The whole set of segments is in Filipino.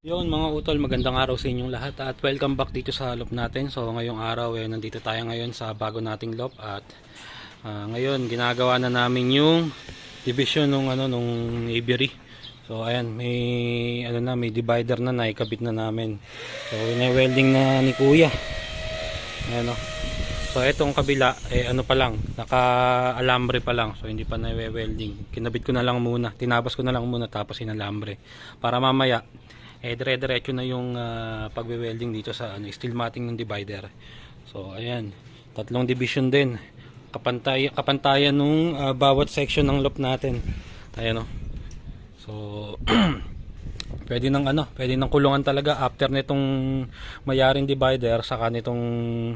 Yon mga utol, magandang araw sa inyong lahat at welcome back dito sa loop natin. So ngayong araw nandito tayo ngayon sa bago nating loop at ngayon ginagawa na namin yung division nung aviary. So ayan, may divider na naikabit na namin. So ine-welding na ni Kuya. Ayan o. So itong kabila ano pa lang, naka-alambre pa lang. So hindi pa na-welding. Kinabit ko na lang muna, tinabas ko na lang muna tapos inalambre para mamaya dire-diretso na yung pagwe-welding dito sa steel matting ng divider. So ayan, tatlong division din. Kapantayan nung bawat section ng loop natin. Ayan o. So pwede nang kulungan talaga after nitong mayaring divider saka nitong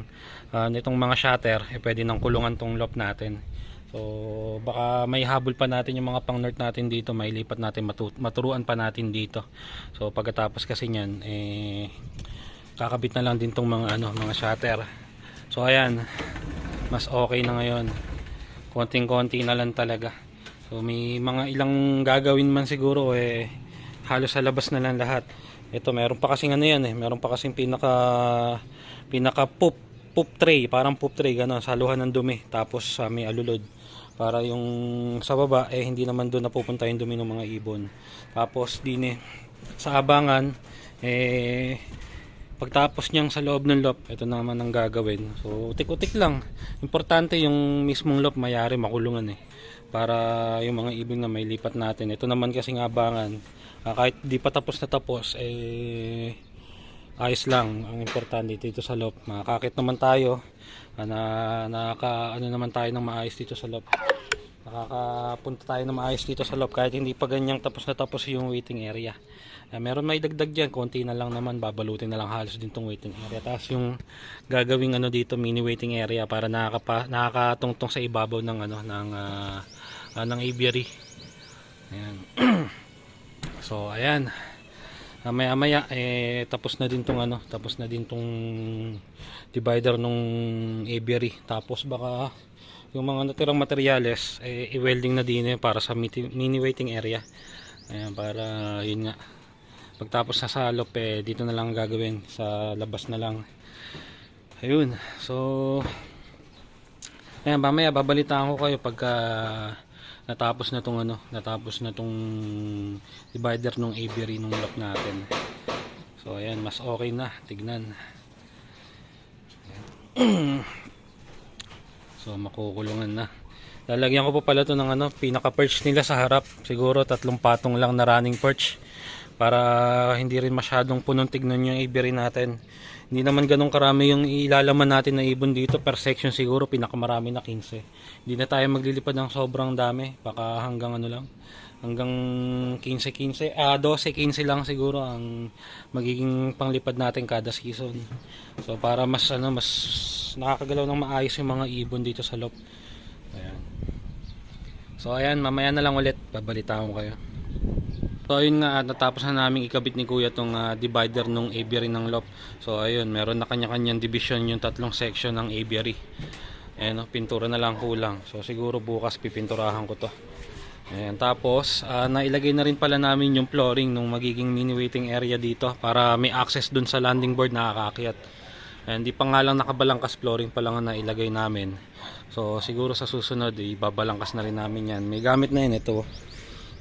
mga shutter, pwede nang kulungan tong loop natin. So baka may habol pa natin yung mga pang north natin dito, may lipat natin, maturuan pa natin dito. So pagkatapos kasi niyan kakabit na lang din tong mga shutter. So ayan, mas okay na ngayon. Konting-konti na lang talaga. So may mga ilang gagawin man siguro halos sa labas na lang lahat. Ito meron pa kasing meron pa kasing pinaka poop tray, parang poop tray gano'n, saluhan ng dumi, tapos may alulod para yung sa baba hindi naman doon napupunta yung dumi ng mga ibon. Tapos din sa abangan pagtapos niyang sa loob ng loop, ito naman ang gagawin. So utik-utik lang, importante yung mismong loop mayari makulungan para yung mga ibon na may lipat natin. Ito naman kasing abangan, kahit di pa tapos na tapos ayos lang. Ang importante dito sa loop, makakakit naman tayo, naman tayo ng maayos dito sa loop, nakakapunta tayo ng maayos dito sa loop kahit hindi pa ganyang tapos na tapos yung waiting area. Meron may dagdag dyan, konti na lang naman, babalutin na lang halos din tong waiting area. Tapos yung gagawing dito, mini waiting area para nakakatungtong sa ibabaw ng ng aviary. Ayan. So ayan, maya tapos na din tong divider nung aviary. Tapos baka yung mga natirang materyales i-welding na din para sa mini waiting area. Ayan, para yun nga, pagtapos na sa loop dito na lang gagawin, sa labas na lang. Ayun, so ayan, mamaya babalitaan ko kayo pagka natapos na tong divider nung aviary nung loop natin. So ayan, mas okay na tignan. So makukulungan na. Lalagyan ko pa pala to ng pinaka perch nila sa harap. Siguro 3 patong lang na running perch para hindi rin masyadong punong tignan yung aviary natin. Hindi naman ganun karami yung ilalaman natin na ibon dito per section, siguro pinakamarami na 15. Hindi na tayo maglilipad ng sobrang dami, baka hanggang hanggang 15-15, 12-15 lang siguro ang magiging panglipad natin kada season. So para mas nakakagalaw ng maayos yung mga ibon dito sa loop. Ayan. So ayan, mamaya na lang ulit babalitaan ko kayo. So ayun nga, natapos na namin ikabit ni Kuya tong divider nung aviary ng loop. So ayun, meron na kanya-kanyang division yung tatlong section ng aviary. Ayan, pintura na lang kulang. So siguro bukas pipinturahan ko to. Ayan, tapos nailagay na rin pala namin yung flooring nung magiging mini waiting area dito para may access dun sa landing board na nakakaakyat. Hindi pa nga lang nakabalangkas, flooring pa lang na ilagay namin. So siguro sa susunod ibabalangkas na rin namin yan. May gamit na yun ito.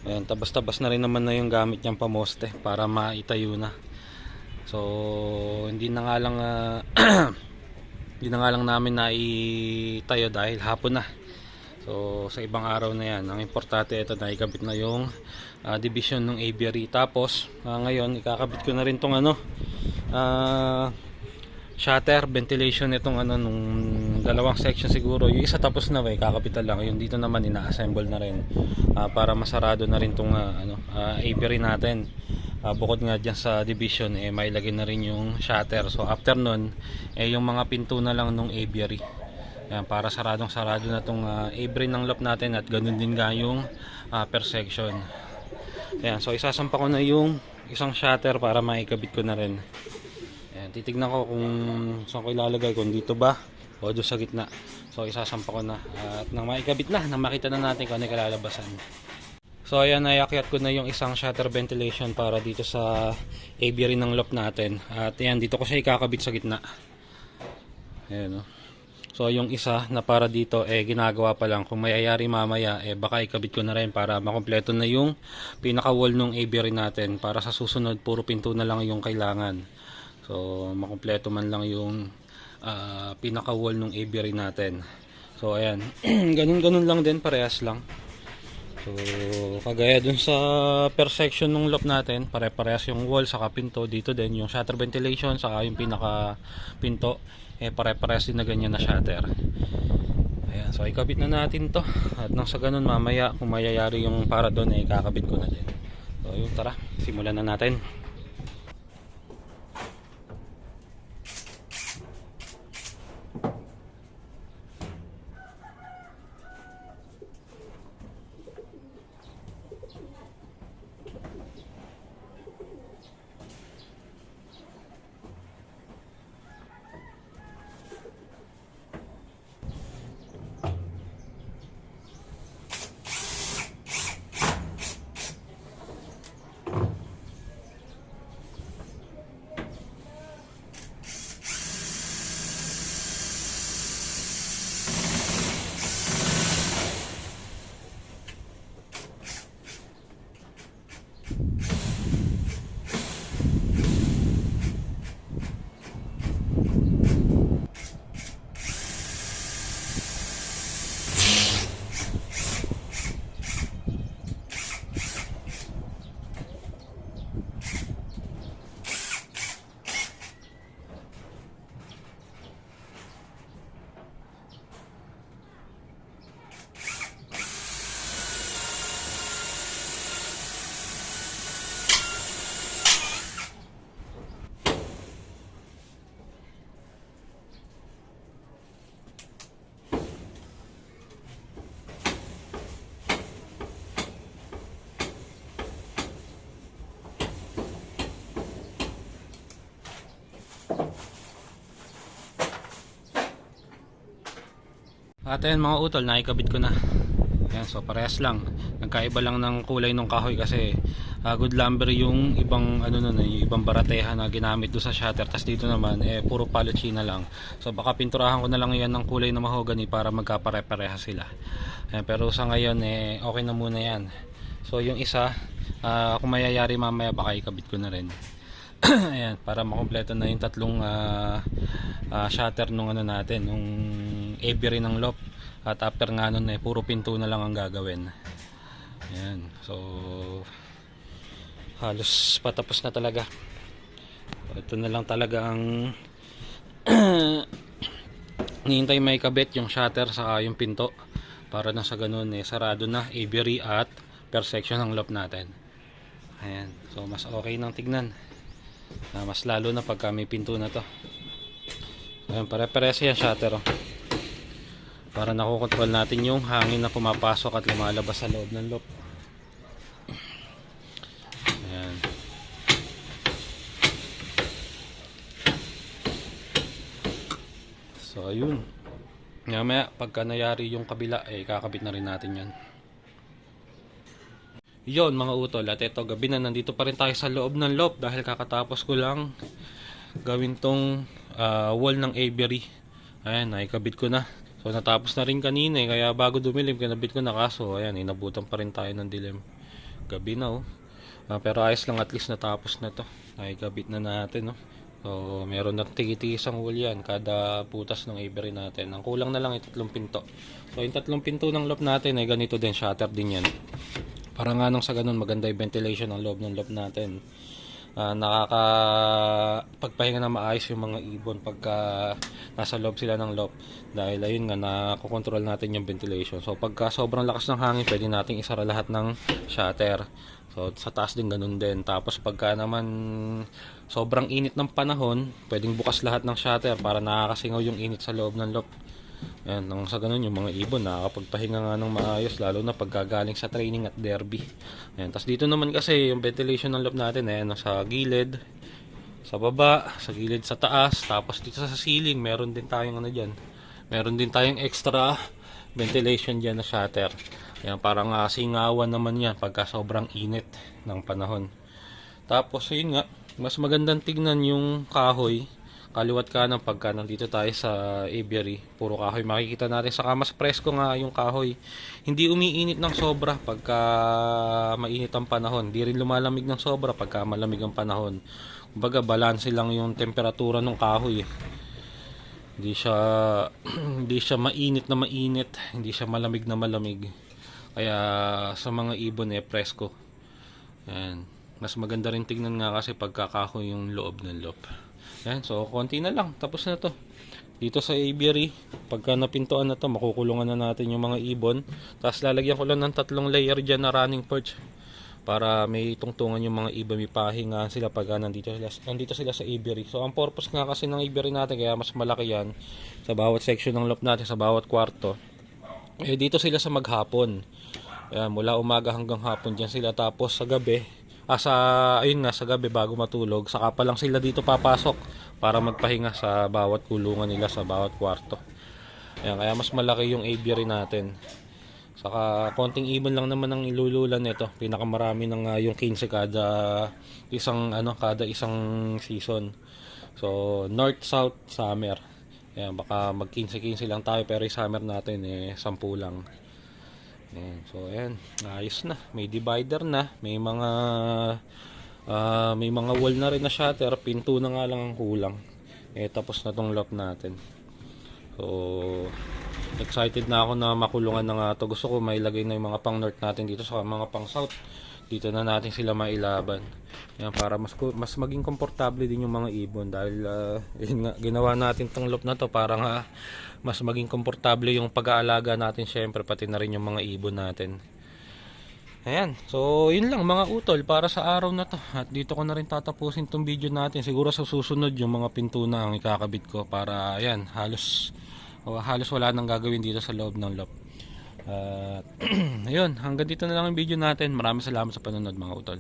Ayan, tabas-tabas na rin naman na yung gamit niyang pamoste para maitayo na. So hindi na nga lang hindi na nga lang namin naitayo dahil hapon na. So sa ibang araw na yan, ang importante ito na ikabit na yung division ng aviary. Tapos ngayon ikakabit ko na rin tong shutter ventilation itong nung dalawang section siguro. Yung isa tapos na kakapitan lang, yung dito naman ina-assemble na rin para masarado na rin tong aviary natin. Bukod nga dyan sa division mailagay na rin yung shutter. So after nun yung mga pinto na lang nung aviary. Ayan, para sarado na tong aviary ng loop natin, at ganun din nga yung per section. Ayan, so isasampa ko na yung isang shutter para maikabit ko na rin. Ayan, titignan ko kung saan ko ilalagay, kung dito ba o doon sa gitna. So isasampa ko na at nang maikabit na, nang makita na natin kung ano kalalabasan. So ayan, naiakyat ko na yung isang shutter ventilation para dito sa aviary ng loft natin. At ayan, dito ko siya ikakabit sa gitna. Ayan, oh. So yung isa na para dito ginagawa pa lang. Kung mayayari mamaya baka ikabit ko na rin para makompleto na yung pinaka wall ng aviary natin. Para sa susunod puro pinto na lang yung kailangan. So makompleto man lang yung pinaka wall ng aviary natin. So ayan, ganun lang din, parehas lang. So kagaya dun sa per section ng loft natin, pare-parehas yung wall saka pinto. Dito din yung shutter ventilation saka yung pinaka pinto pare-parehas din na ganyan na shutter. Ayan, so ikabit na natin to. At nang sa ganun mamaya kung mayayari yung para doon ikakabit ko na din. So yun, tara, simulan na natin. At ayan mga utol, naikabit ko na. Ayan, so parehas lang. Nagkaiba lang ng kulay ng kahoy kasi good lumber yung ibang ano nun, yung ibang barateha na ginamit do sa shutter. Tas dito naman puro palochina lang. So baka pinturahan ko na lang yan ng kulay na mahogany para magkapare-pareha sila. Ayan, pero sa ngayon okay na muna yan. So yung isa kung mayayari mamaya baka ikabit ko na rin. Ayan, para makompleto na yung tatlong shutter nung ano natin, nung aviary ng loft. At after nga nun puro pinto na lang ang gagawin. Ayan, so halos patapos na talaga. Ito na lang talaga ang hinihintay may kabit, yung shutter saka yung pinto, para na sa ganun sarado na aviary at per section ng loft natin. Ayan, so mas okay nang tignan. Mas lalo na pagka may pinto na to. Ayan, pare-parehas yan shutter, oh. Para nakokontrol natin yung hangin na pumapasok at lumalabas sa loob ng loft. Ayan. So ayun, mamaya pagka nayari yung kabila kakabit na rin natin yan. Yon mga utol, at ito gabi na, nandito pa rin tayo sa loob ng loft dahil kakatapos ko lang gawin tong wall ng aviary. Ayan, naikabit ko na. So natapos na rin kanina kaya bago dumilim kinabit ko na, kaso ayan, inabutan pa rin tayo ng dilim. Gabi na, oh. Pero ayos lang, at least natapos na to. Naikabit na natin, oh. So meron na tigi-tigis ang wall yan kada butas ng aviary natin. Ang kulang na lang yung tatlong pinto. So yung tatlong pinto ng loft natin ganito din, shutter din yan. Para nga nung sa ganun maganda yung ventilation ng loob ng loft natin. Nakakapagpahinga na maayos yung mga ibon pagka nasa loob sila ng loft, dahil ayun nga nakokontrol natin yung ventilation. So pagka sobrang lakas ng hangin pwede nating isara lahat ng shutter. So sa taas din ganun din. Tapos pagka naman sobrang init ng panahon, pwedeng bukas lahat ng shutter para nakakasingaw yung init sa loob ng loft. Ayan, nang sa ganun yung mga ibon nakakapagpahinga nga ng maayos, lalo na pagkagaling sa training at derby. Ayan, tas dito naman kasi yung ventilation ng loob natin sa gilid, sa baba, sa gilid sa taas, tapos dito sa ceiling meron din tayong ano dyan, meron din tayong extra ventilation dyan na shutter. Yan, parang singawan naman yan pagka sobrang init ng panahon. Tapos yun nga, mas magandang tignan yung kahoy kaliwat kanan pagka nandito tayo sa aviary. Puro kahoy makikita natin, saka mas presko nga yung kahoy. Hindi umiinit ng sobra pagka mainit ang panahon, hindi rin lumalamig ng sobra pagka malamig ang panahon. Kumbaga balanse lang yung temperatura ng kahoy. Hindi siya hindi siya mainit na mainit, hindi siya malamig na malamig. Kaya sa mga ibon presko. Yan. Mas maganda rin tignan nga kasi pagkakahoy yung loob ng loob. Yan, so konti na lang, tapos na to. Dito sa aviary, pagka napintuan na to, makukulungan na natin yung mga ibon. Tapos lalagyan ko lang ng 3 layer dyan na running perch para may tungtungan yung mga ibon, may pahingahan sila pagka nandito sila sa aviary. So ang purpose nga kasi ng aviary natin, kaya mas malaki yan sa bawat section ng loop natin, sa bawat kwarto. Dito sila sa maghapon. Yan, mula umaga hanggang hapon dyan sila, tapos sa gabi sa gabi bago matulog, saka pa lang sila dito papasok para magpahinga sa bawat kulungan nila, sa bawat kwarto. Ayan, kaya mas malaki yung aviary natin. Saka konting ibon lang naman ang ilululan nito. Pinakamarami ng yung 15 kada isang season. So north, south, summer. Ayan, baka mag 15-15 lang tayo, pero yung summer natin 10 lang. Ayan, so ayan, ayos na, may divider na, may mga wall na rin na shutter, pinto na nga lang ang kulang. Tapos na tong loft natin. So excited na ako na makulungan na nga to. Gusto ko mailagay na yung mga pang north natin dito, sa mga pang south dito na natin sila mailaban. Yan, para mas maging komportable din yung mga ibon, dahil yun nga, ginawa natin tong loop na to para nga mas maging komportable yung pag-aalaga natin, syempre pati na rin yung mga ibon natin. Ayan, so yun lang mga utol para sa araw na to, at dito ko na rin tatapusin tong video natin. Siguro sa susunod yung mga pinto na ang ikakabit ko, para ayan, halos wala nang gagawin dito sa loob ng loop. Ayun, hanggang dito na lang yung video natin. Maraming salamat sa panonood mga utol.